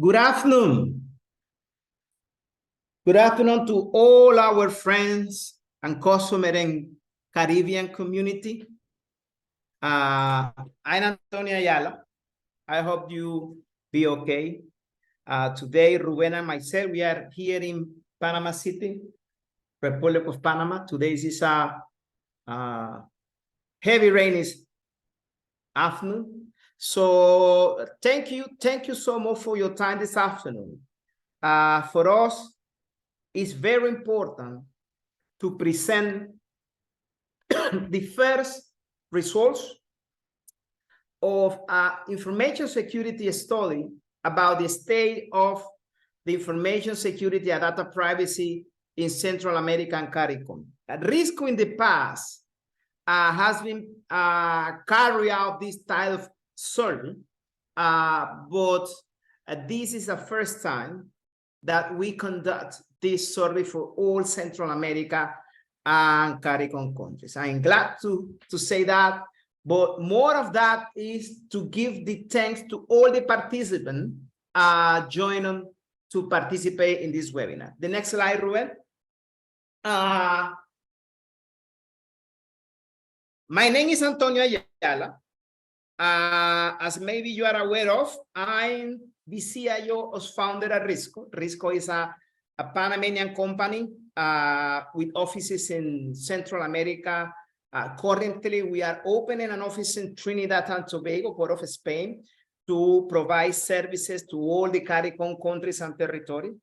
Good afternoon. Good afternoon to all our friends and customers in Caribbean community. I'm Antonio Ayala. I hope you be okay. Today, Ruben and myself, we are here in Panama City, Republic of Panama. Today is a heavy rainy afternoon. So thank you so much for your time this afternoon. For us, it's very important to present the first results of an information security study about the state of the information security and data privacy in Central America and Caricom. RISCO in the past has been carried out this type of survey, but this is the first time that we conduct this survey for all Central America and Caricom countries. I'm glad to say that, but more of that is to give the thanks to all the participants joining to participate in this webinar. The next slide, Ruben. My name is Antonio Ayala. As maybe you are aware of, I'm the CIO of founder at RISCO. RISCO is a Panamanian company with offices in Central America. Currently, we are opening an office in Trinidad and Tobago, Port of Spain, to provide services to all the CARICOM countries and territories.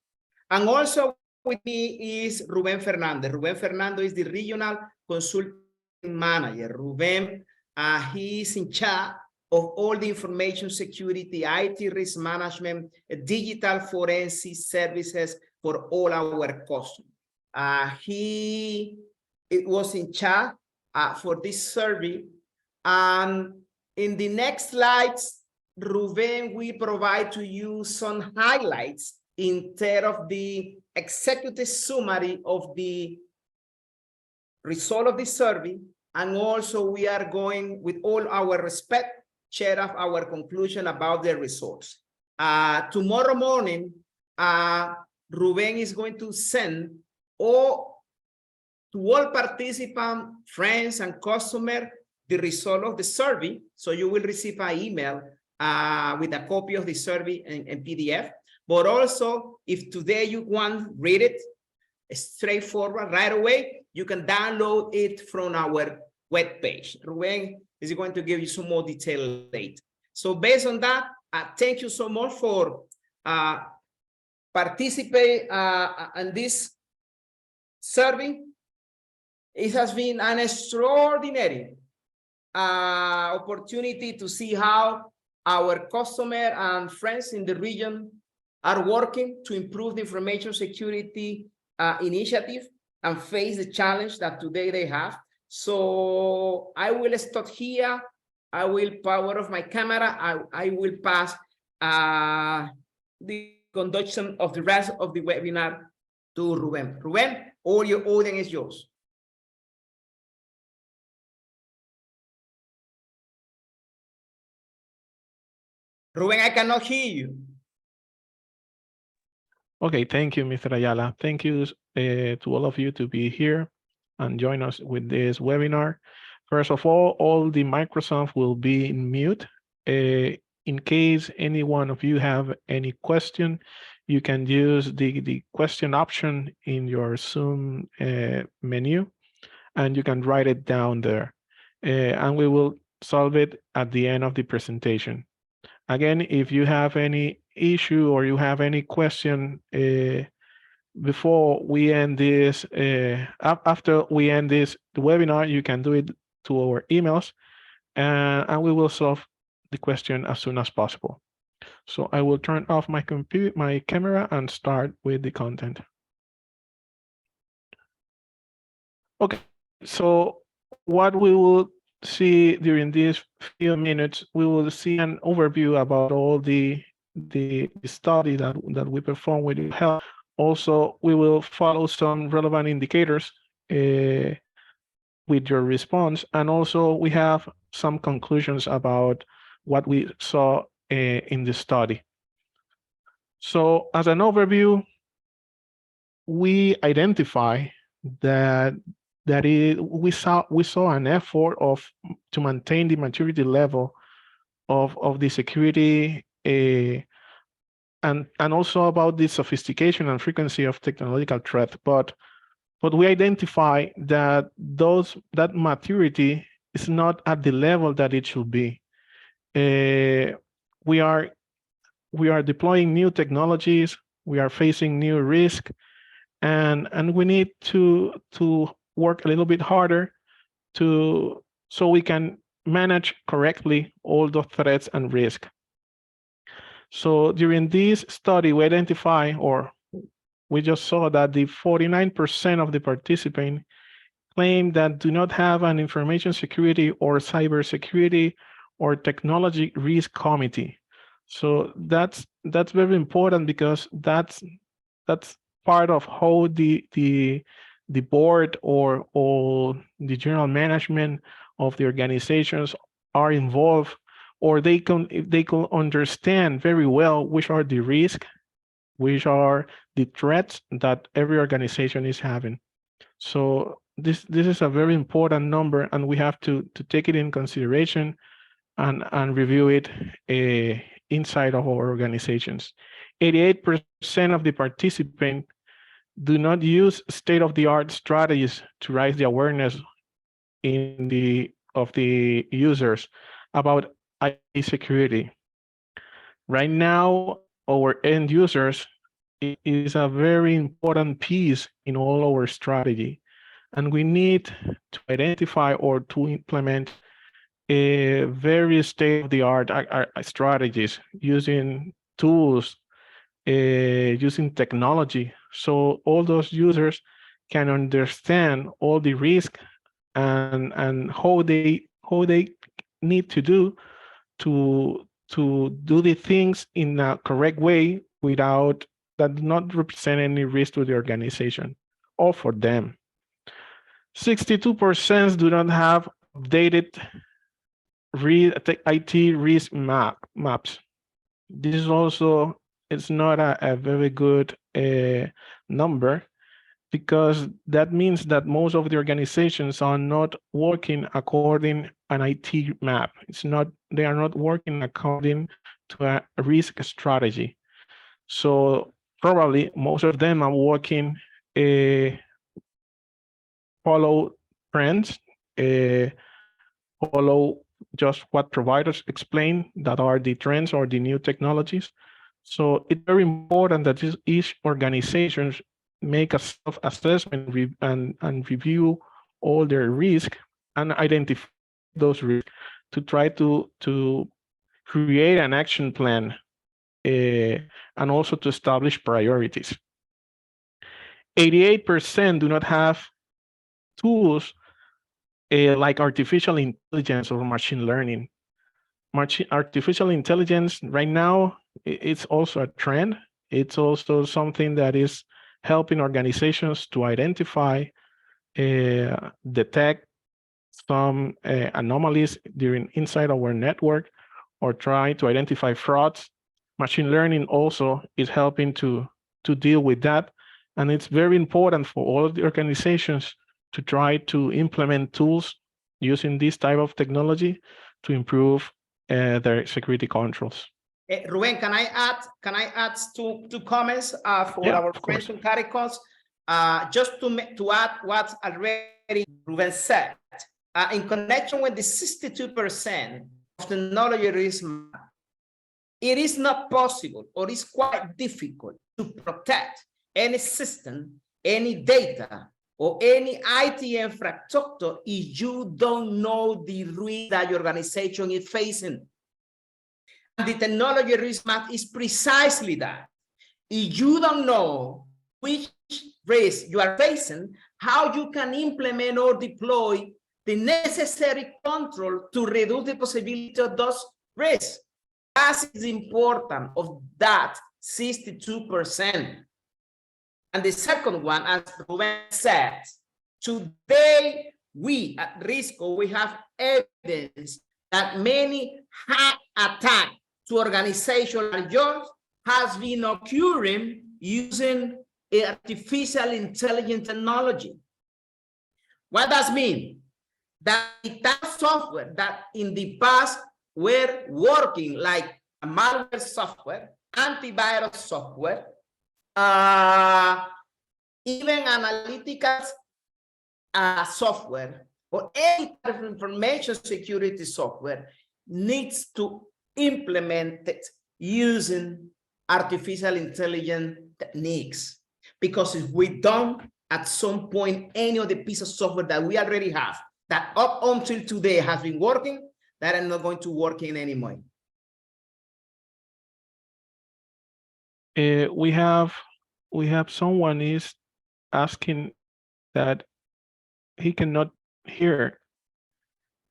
And also with me is Ruben Fernandez. Ruben Fernandez is the regional consulting manager. Ruben, he is in charge of all the information security, IT risk management, digital forensic services for all our customers. He was in charge for this survey. And in the next slides, Ruben will provide to you some highlights in terms of the executive summary of the result of the survey. And also we are going, with all our respect, share of our conclusion about the results. Tomorrow morning, Ruben is going to send to all participants, friends, and customers the result of the survey. So you will receive an email with a copy of the survey in PDF. But also, if today you want, read it straightforward right away, you can download it from our webpage. Ruben is going to give you some more detail later. So based on that, thank you so much for participating in this survey. It has been an extraordinary opportunity to see how our customers and friends in the region are working to improve the information security initiative and face the challenge that today they have. So I will stop here. I will power off my camera. I will pass the conduction of the rest of the webinar to Ruben. Ruben, all your audience is yours. Ruben, I cannot hear you. Okay, thank you, Mr. Ayala. Thank you to all of you to be here and join us with this webinar. First of all the Microsoft will be in mute. In case any one of you have any question, you can use the question option in your Zoom menu, and you can write it down there. And we will solve it at the end of the presentation. Again, if you have any issue or you have any question before we end this, after we end this webinar, you can do it to our emails, and we will solve the question as soon as possible. So I will turn off my camera and start with the content. Okay, so what we will see during these few minutes, we will see an overview about all the study that we perform with your help. Also, we will follow some relevant indicators with your response, and also we have some conclusions about what we saw in the study. So as an overview, we identify that we saw an effort to maintain the maturity level of the security, and also about the sophistication and frequency of technological threat. But we identify that that maturity is not at the level that it should be. We are deploying new technologies. We are facing new risk, and we need to work a little bit harder so we can manage correctly all the threats and risk. So during this study, we just saw that the 49% of the participants claim that do not have an information security or cybersecurity or technology risk committee. So that's very important, because that's part of how the board or the general management of the organizations are involved, or they can understand very well which are the risks, which are the threats that every organization is having. So this is a very important number, and we have to take it in consideration and review it inside of our organizations. 88% of the participants do not use state-of-the-art strategies to raise the awareness of the users about IT security. Right now, our end users is a very important piece in all our strategy, and we need to identify or to implement a very state-of-the-art strategies using tools, using technology, so all those users can understand all the risk and how they need to do the things in a correct way without that do not represent any risk to the organization or for them. 62% do not have updated IT risk maps. This is also, it's not a very good number, because that means that most of the organizations are not working according an IT map. They are not working according to a risk strategy. So probably most of them are working follow trends, follow just what providers explain that are the trends or the new technologies. So it's very important that each organization make a self-assessment and review all their risk and identify those risks to try to create an action plan and also to establish priorities. 88% do not have tools like artificial intelligence or machine learning. Artificial intelligence right now, it's also a trend. It's also something that is helping organizations to identify, detect some anomalies inside our network, or try to identify frauds. Machine learning also is helping to deal with that. And it's very important for all of the organizations to try to implement tools using this type of technology to improve their security controls. Ruben, can I add two comments for our friends from CARICOM? Just to add what already Ruben said, in connection with the 62% of the knowledge risk, it is not possible, or it's quite difficult to protect any system, any data, or any IT infrastructure if you don't know the risk that your organization is facing. And the technology risk map is precisely that. If you don't know which risk you are facing, how you can implement or deploy the necessary control to reduce the possibility of those risks. That is important of that 62%. And the second one, as Ruben said, today we at Risco, we have evidence that many hack attacks to organizations like yours has been occurring using artificial intelligence technology. What does mean? That that software that in the past were working like malware software, antivirus software, even analytical software, or any kind of information security software needs to implement it using artificial intelligence techniques. Because if we don't, at some point, any of the piece of software that we already have that up until today has been working, that are not going to work in anymore. We have someone is asking that he cannot hear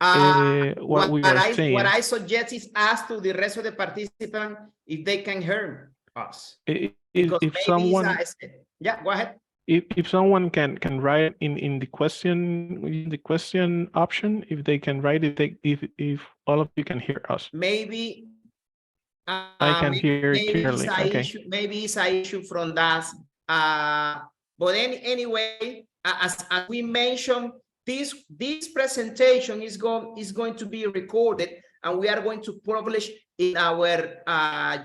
what we are saying. What I suggest is ask to the rest of the participants if they can hear us. If someone, yeah, go ahead. If someone can write in the question option, if they can write it, if all of you can hear us. Maybe I can hear it clearly. Okay. Maybe it's an issue from that. But anyway, as we mentioned, this presentation is going to be recorded, and we are going to publish in our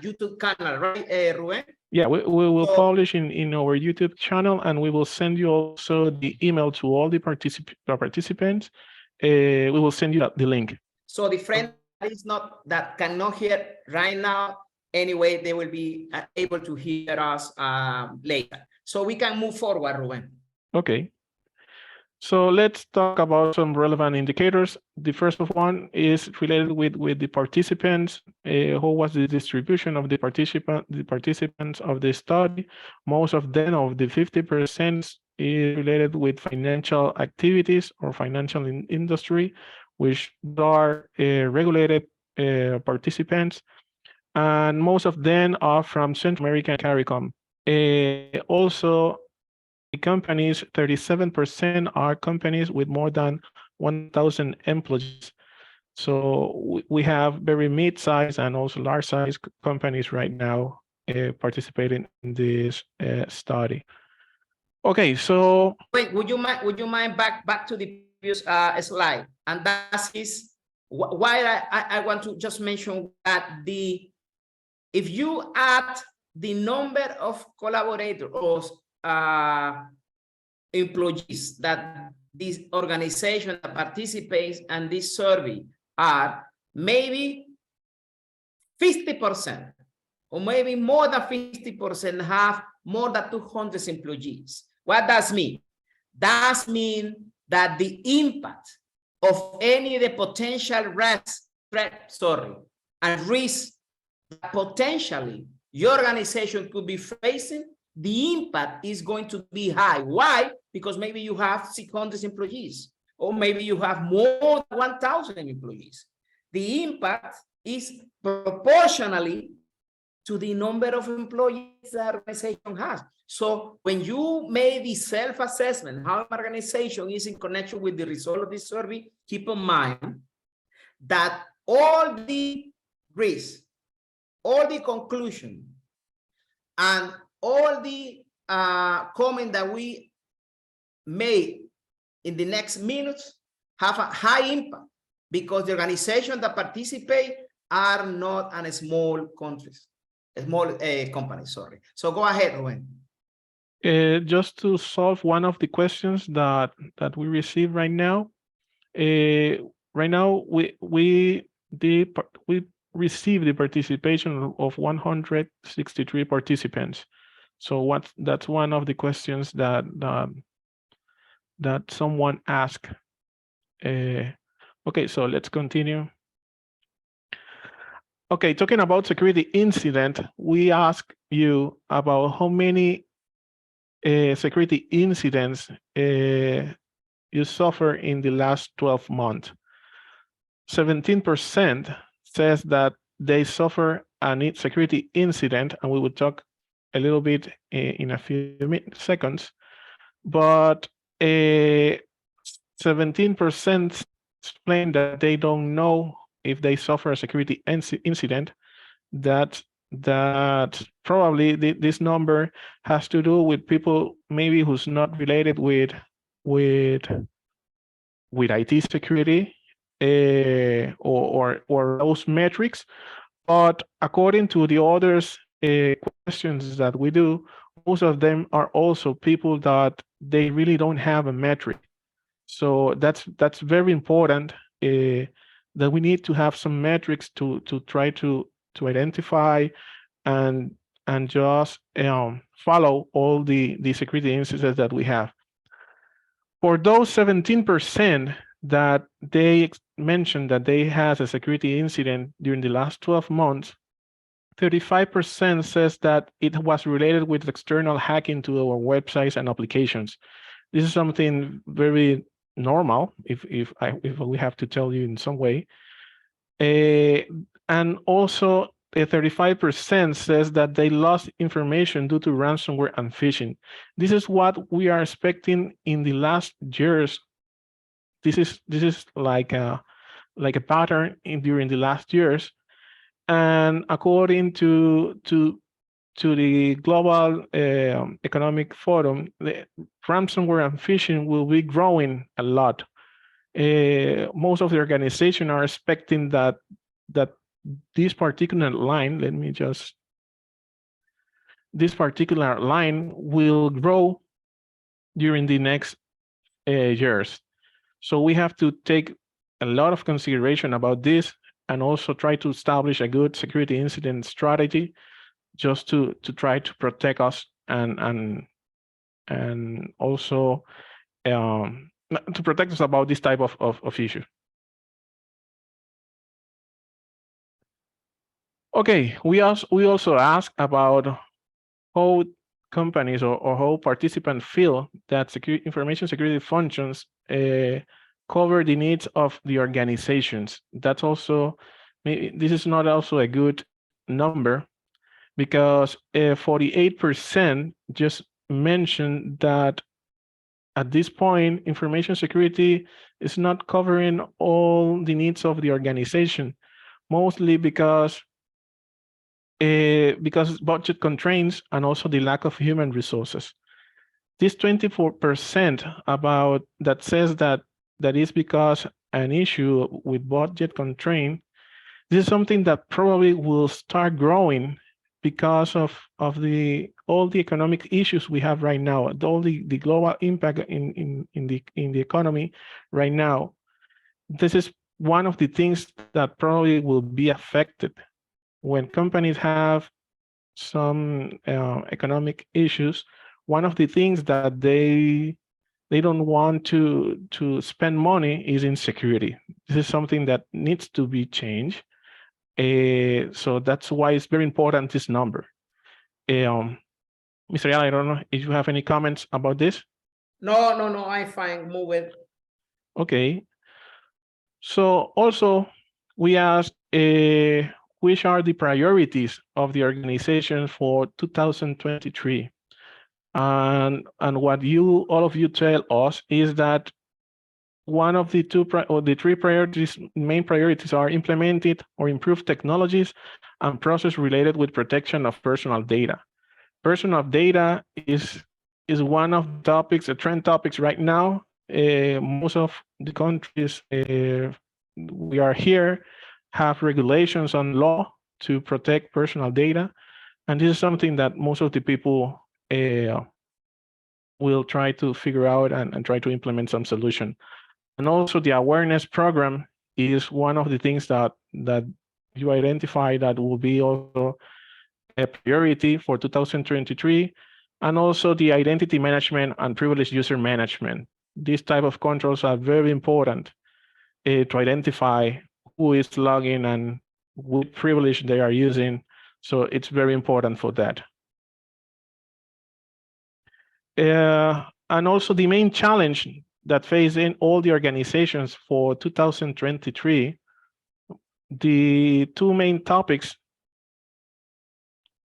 YouTube channel, right, Ruben? Yeah, we will publish in our YouTube channel, and we will send you also the email to all the participants. We will send you the link. So the friend that cannot hear right now, anyway, they will be able to hear us later. So we can move forward, Ruben. Okay. So let's talk about some relevant indicators. The first one is related with the participants. How was the distribution of the participants of the study? Most of them, of the 50%, is related with financial activities or financial industry, which are regulated participants, and most of them are from Central America and CARICOM. Also, the companies, 37% are companies with more than 1,000 employees. So we have very mid-size and also large-size companies right now participating in this study. Okay, so wait, would you mind back to the previous slide? And that is why I want to just mention that if you add the number of collaborators or employees that this organization that participates in this survey are, maybe 50% or maybe more than 50% have more than 200 employees. What does mean? That means that the impact of any of the potential and risk that potentially your organization could be facing, the impact is going to be high. Why? Because maybe you have 600 employees, or maybe you have more than 1,000 employees. The impact is proportionally to the number of employees the organization has. So when you make the self-assessment, how an organization is in connection with the result of this survey, keep in mind that all the risks, all the conclusion, and all the comment that we made in the next minutes have a high impact, because the organizations that participate are not a small companies, sorry. So go ahead, Ruben. Just to solve one of the questions that we receive right now. Right now, we received the participation of 163 participants. So that's one of the questions that someone asked. Okay, so let's continue. Okay, talking about security incident, we ask you about how many security incidents you suffer in the last 12 months. 17% says that they suffer a security incident, and we will talk a little bit in a few seconds, but 17% explain that they don't know if they suffer a security incident. That's that probably this number has to do with people maybe who's not related with IT security, or those metrics. But according to the others questions that we do, most of them are also people that they really don't have a metric. So that's very important, that we need to have some metrics to try to identify and just follow all the security instances that we have. For those 17% that they mentioned that they has a security incident during the last 12 months, 35% says that it was related with external hacking to our websites and applications. This is something very normal, if we have to tell you in some way. And also, 35% says that they lost information due to ransomware and phishing. This is what we are expecting in the last years. This is like a pattern during the last years. And according to the Global Economic Forum, the ransomware and phishing will be growing a lot. Most of the organizations are expecting that this particular line, this particular line will grow during the next years. So we have to take a lot of consideration about this, and also try to establish a good security incident strategy, just to try to protect us, and also to protect us about this type of issue. Okay, we also ask about how companies or how participants feel that information security functions cover the needs of the organizations. That's also, this is not also a good number, because 48% just mentioned that at this point, information security is not covering all the needs of the organization, mostly because budget constraints and also the lack of human resources. This 24% about that says that is because an issue with budget constraint. This is something that probably will start growing because of all the economic issues we have right now, all the global impact in the economy right now. This is one of the things that probably will be affected when companies have some economic issues. One of the things that they don't want to spend money is in security. This is something that needs to be changed. So that's why it's very important, this number. Mr. Ayala, I don't know if you have any comments about this. No, I'm fine. Move it. Okay. So also, we asked which are the priorities of the organization for 2023. And what all of you tell us is that one of the three priorities, main priorities, are implemented or improved technologies and process related with protection of personal data. Personal data is one of the topics, the trend topics right now. Most of the countries we are here have regulations on law to protect personal data, and this is something that most of the people will try to figure out and try to implement some solution. And also the awareness program is one of the things that you identify that will be also a priority for 2023, and also the identity management and privileged user management. These type of controls are very important to identify who is logging and what privilege they are using. So it's very important for that. And also the main challenge that facing all the organizations for 2023, the two main topics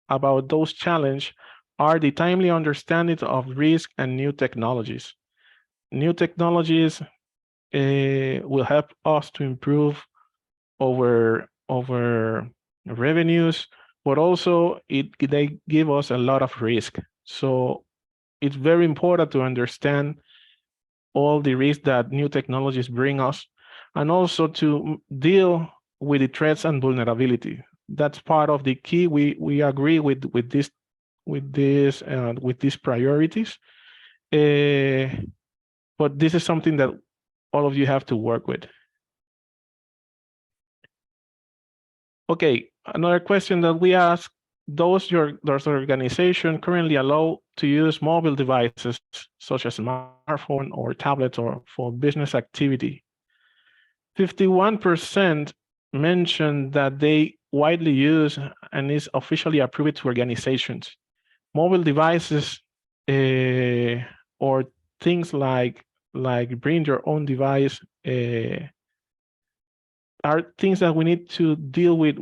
about those challenges are the timely understanding of risk and new technologies. New technologies will help us to improve our revenues, but also they give us a lot of risk. So it's very important to understand all the risks that new technologies bring us, and also to deal with the threats and vulnerability. That's part of the key. We agree with these priorities, but this is something that all of you have to work with. Okay, another question that we ask: does organization currently allow to use mobile devices such as smartphone or tablets or for business activity? 51% mentioned that they widely use and is officially approved to organizations. Mobile devices or things like bring your own device are things that we need to deal with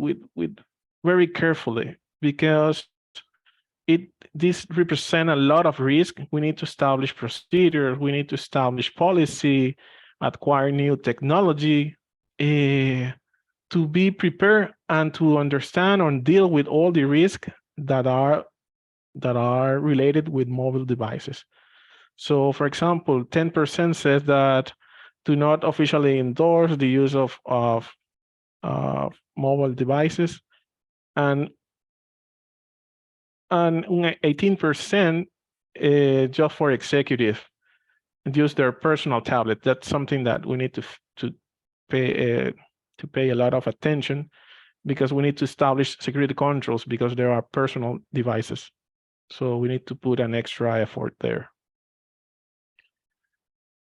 very carefully, because this represent a lot of risk. We need to establish procedures, we need to establish policy, acquire new technology, to be prepared and to understand and deal with all the risks that are related with mobile devices. So, for example, 10% says that do not officially endorse the use of mobile devices, and 18% just for executive use their personal tablet. That's something that we need to pay a lot of attention, because we need to establish security controls because there are personal devices. So we need to put an extra effort there.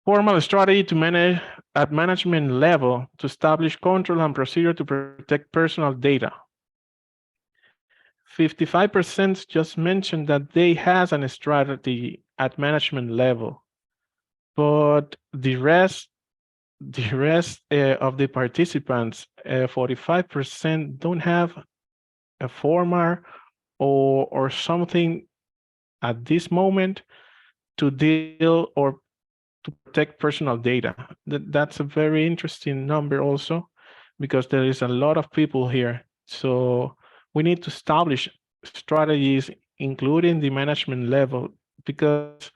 Formal strategy to manage at management level to establish control and procedure to protect personal data. 55% just mentioned that they has a strategy at management level, but the rest of the participants, 45% don't have a formal or something at this moment to deal or to protect personal data. That's a very interesting number also, because there is a lot of people here. So we need to establish strategies, including the management level, because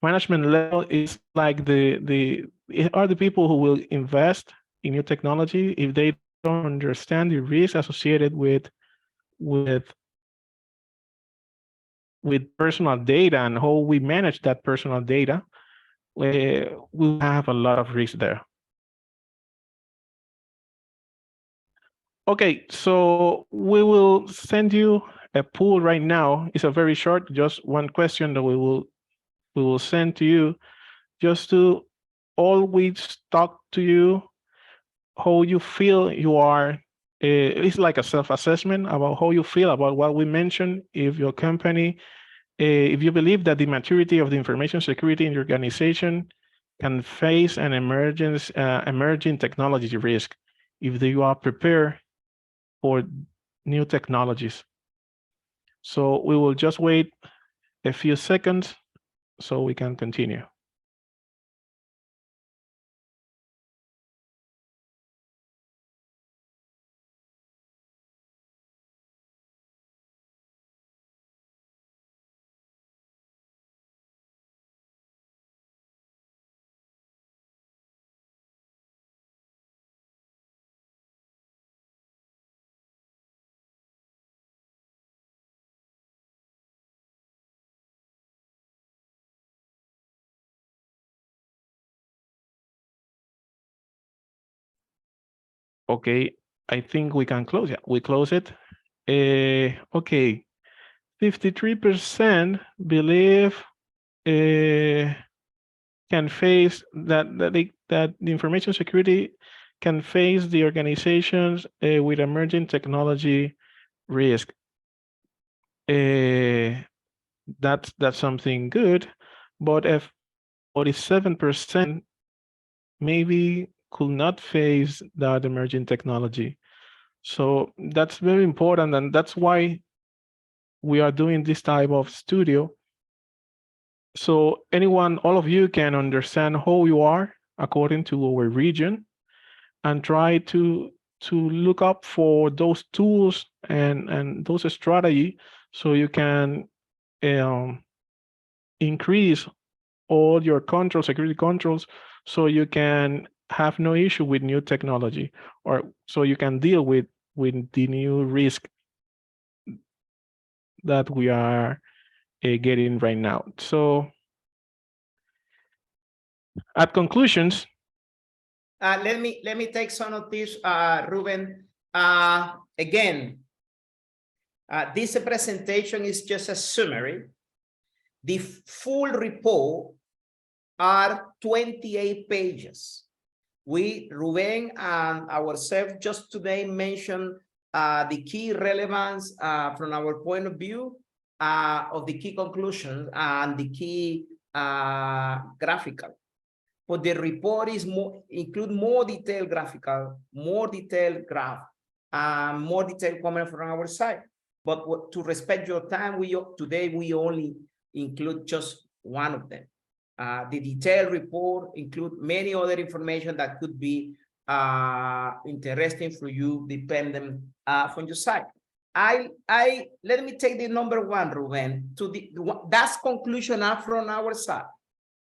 management level is like are the people who will invest in new technology. If they don't understand the risk associated with personal data and how we manage that personal data, we have a lot of risk there. Okay, so we will send you a poll right now. It's a very short, just one question that we will send to you, just to always talk to you how you feel you are. It's like a self-assessment about how you feel about what we mentioned. If your company, if you believe that the maturity of the information security in your organization can face an emerging technology risk, if you are prepared for new technologies. So we will just wait a few seconds so we can continue. Okay, I think we can close it. We close it. Okay, 53% believe can face that the information security can face the organizations with emerging technology risk. That's something good, but if 47% maybe could not face that emerging technology. So that's very important, and that's why we are doing this type of studio. So anyone, all of you can understand who you are according to our region, and try to look up for those tools and those strategy, so you can increase all your controls, security controls, so you can have no issue with new technology, or so you can deal with the new risk that we are getting right now. So at conclusions, let me take some of this, Ruben. Again, this presentation is just a summary. The full report are 28 pages. We, Ruben and ourselves, just today mentioned the key relevance from our point of view of the key conclusions and the key graphical. But the report is include more detailed graphical, more detailed graph, more detailed comment from our side. But to respect your time, today we only include just one of them. The detailed report include many other information that could be interesting for you, depending from your side. Let me take the number one, Ruben. That's conclusion from our side.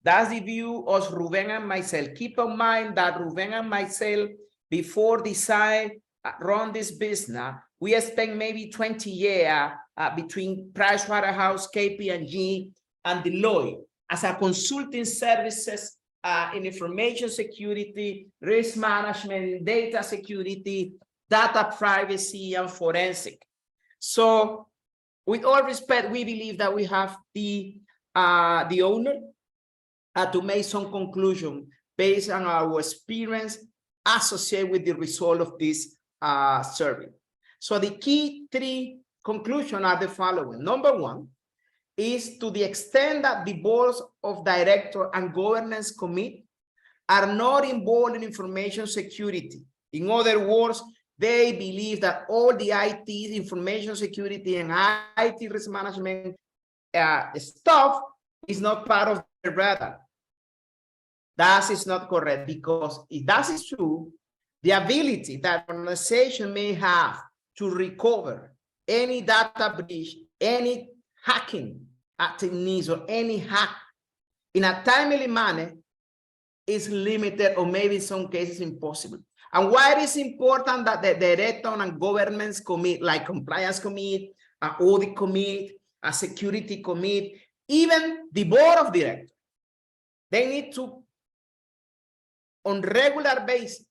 That's the view of Ruben and myself. Keep in mind that Ruben and myself, before decide run this business, we spent maybe 20 years between Pricewaterhouse, KPMG, and Deloitte as a consulting services in information security, risk management, data security, data privacy, and forensic. So with all respect, we believe that we have the owner to make some conclusion based on our experience associated with the result of this survey. So the key three conclusions are the following. Number one is, to the extent that the boards of directors and governance committee are not involved in information security. In other words, they believe that all the IT, information security, and IT risk management stuff is not part of the radar. That is not correct, because if that is true, the ability that an organization may have to recover any data breach, any hacking techniques, or any hack in a timely manner is limited, or maybe in some cases impossible. And why it is important that the director and governance committee, like compliance committee, audit committee, a security committee, even the board of directors, they need to, on regular basis,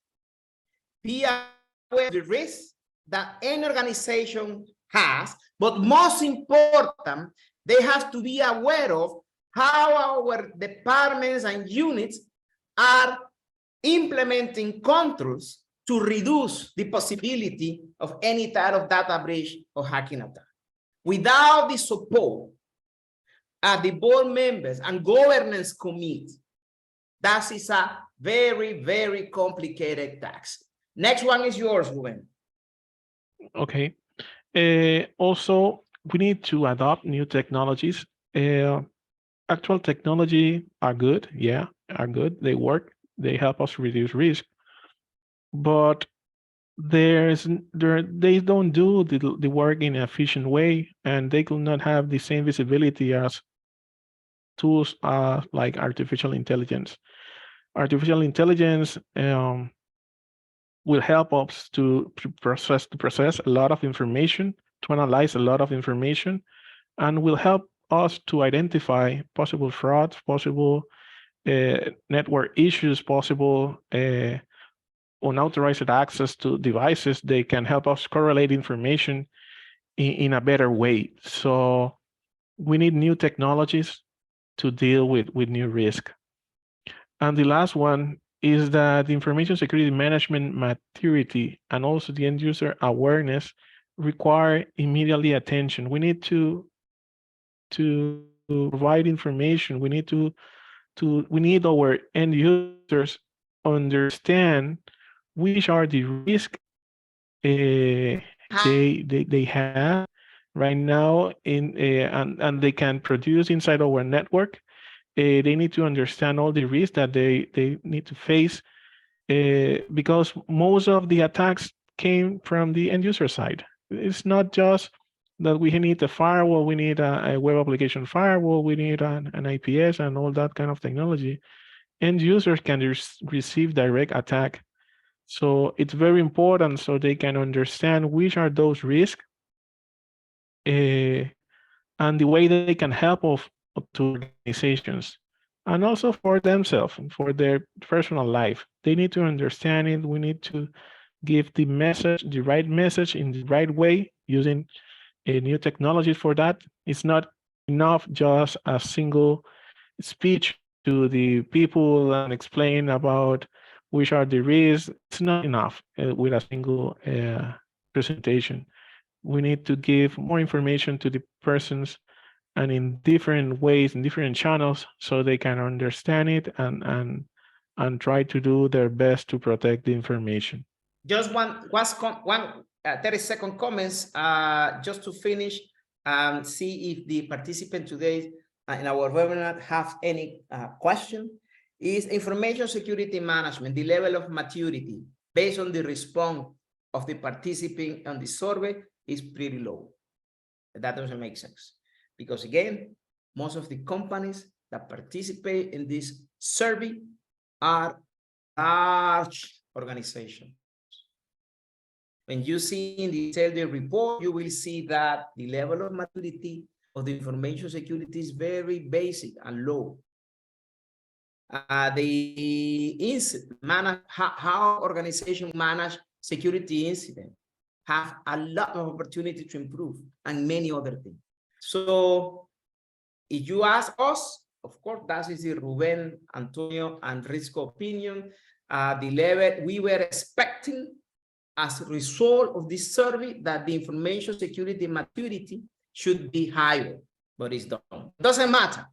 be aware of the risks that any organization has, but most important, they have to be aware of how our departments and units are implementing controls to reduce the possibility of any type of data breach or hacking attack. Without the support of the board members and governance committee, that is a very, very complicated task. Next one is yours, Ruben. Okay. Also, we need to adopt new technologies. Actual technology are good, yeah, are good. They work. They help us reduce risk, but they don't do the work in an efficient way, and they could not have the same visibility as tools like artificial intelligence. Artificial intelligence will help us to process a lot of information, to analyze a lot of information, and will help us to identify possible frauds, possible network issues, possible unauthorized access to devices. They can help us correlate information in a better way. So we need new technologies to deal with new risk. And the last one is that the information security management maturity and also the end user awareness require immediately attention. We need to provide information. We need our end users understand which are the risks they have right now and they can produce inside our network. They need to understand all the risks that they need to face because most of the attacks came from the end user side. It's not just that we need a firewall, we need a web application firewall, we need an IPS and all that kind of technology. End users can receive direct attack. So it's very important so they can understand which are those risks and the way they can help to organizations and also for themselves, for their personal life. They need to understand it. We need to give the message, the right message in the right way using a new technology for that. It's not enough just a single speech to the people and explain about which are the risks. It's not enough with a single presentation. We need to give more information to the persons and in different ways, in different channels, so they can understand it and try to do their best to protect the information. Just one 30-second comments just to finish and see if the participant today in our webinar have any question. Is information security management, the level of maturity based on the response of the participant on the survey is pretty low. That doesn't make sense. Because again, most of the companies that participate in this survey are large organizations. When you see in the survey report, you will see that the level of maturity of the information security is very basic and low. The incident how organizations manage security incident have a lot of opportunity to improve and many other things. So if you ask us, of course, that is the Ruben, Antonio, and Risco opinion. The level we were expecting as a result of this survey that the information security maturity should be higher, but it's done. Doesn't matter,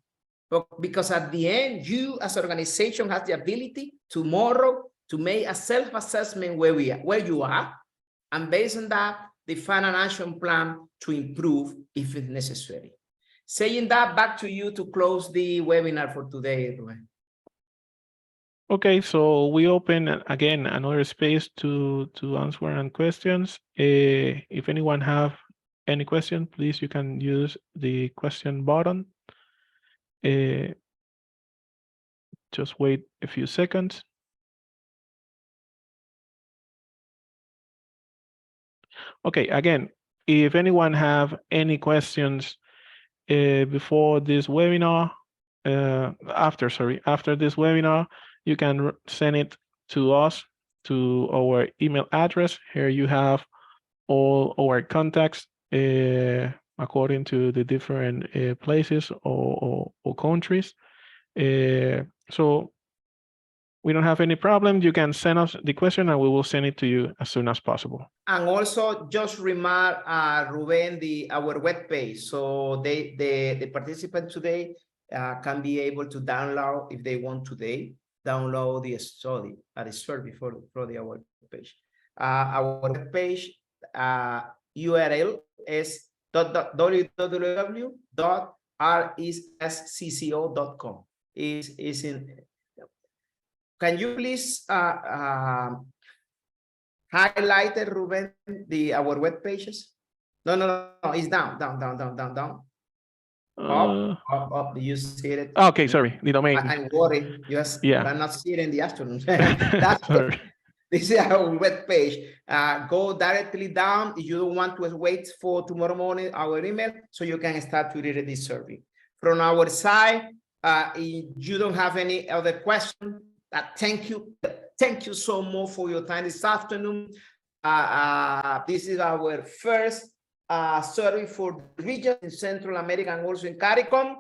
because at the end, you as an organization has the ability tomorrow to make a self-assessment where you are, and based on that, define an action plan to improve if it's necessary. Saying that, back to you to close the webinar for today, Ruben. Okay, so we open again another space to answer any questions. If anyone have any question, please you can use the question button. Just wait a few seconds. Okay, again, if anyone have any questions before this webinar, after this webinar, you can send it to us to our email address. Here you have all our contacts according to the different places or countries. So we don't have any problem. You can send us the question and we will send it to you as soon as possible. And also just remark, Ruben, our webpage. So the participant today can be able to download, if they want today, download the study, the survey for the our page. Our webpage URL is www.rscco.com. Is in. Can you please highlight it, Ruben, our web pages? No, it's down. Up. You see it? Okay, sorry, the domain. I'm worried. Yes, yeah. But I'm not seeing it in the afternoon. That's sorry. This is our web page. Go directly down. If you don't want to wait for tomorrow morning, our email, so you can start to read this survey. From our side, if you don't have any other question, thank you so much for your time this afternoon. This is our first survey for the region in Central America and also in CARICOM.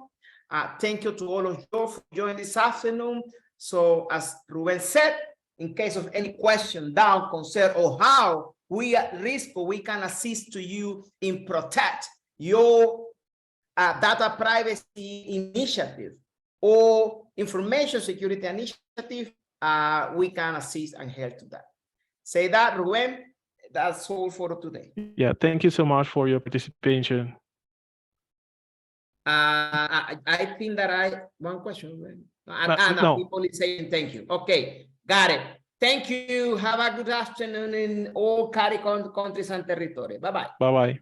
Thank you to all of you for joining this afternoon. So as Ruben said, in case of any question, doubt, concern, or how we at Risco we can assist to you in protect your data privacy initiative or information security initiative, we can assist and help to that. Say that, Ruben, that's all for today. Yeah, thank you so much for your participation. I think that one question. No. People is saying thank you. Okay, got it. Thank you. Have a good afternoon in all CARICOM countries and territories. Bye-bye. Bye-bye.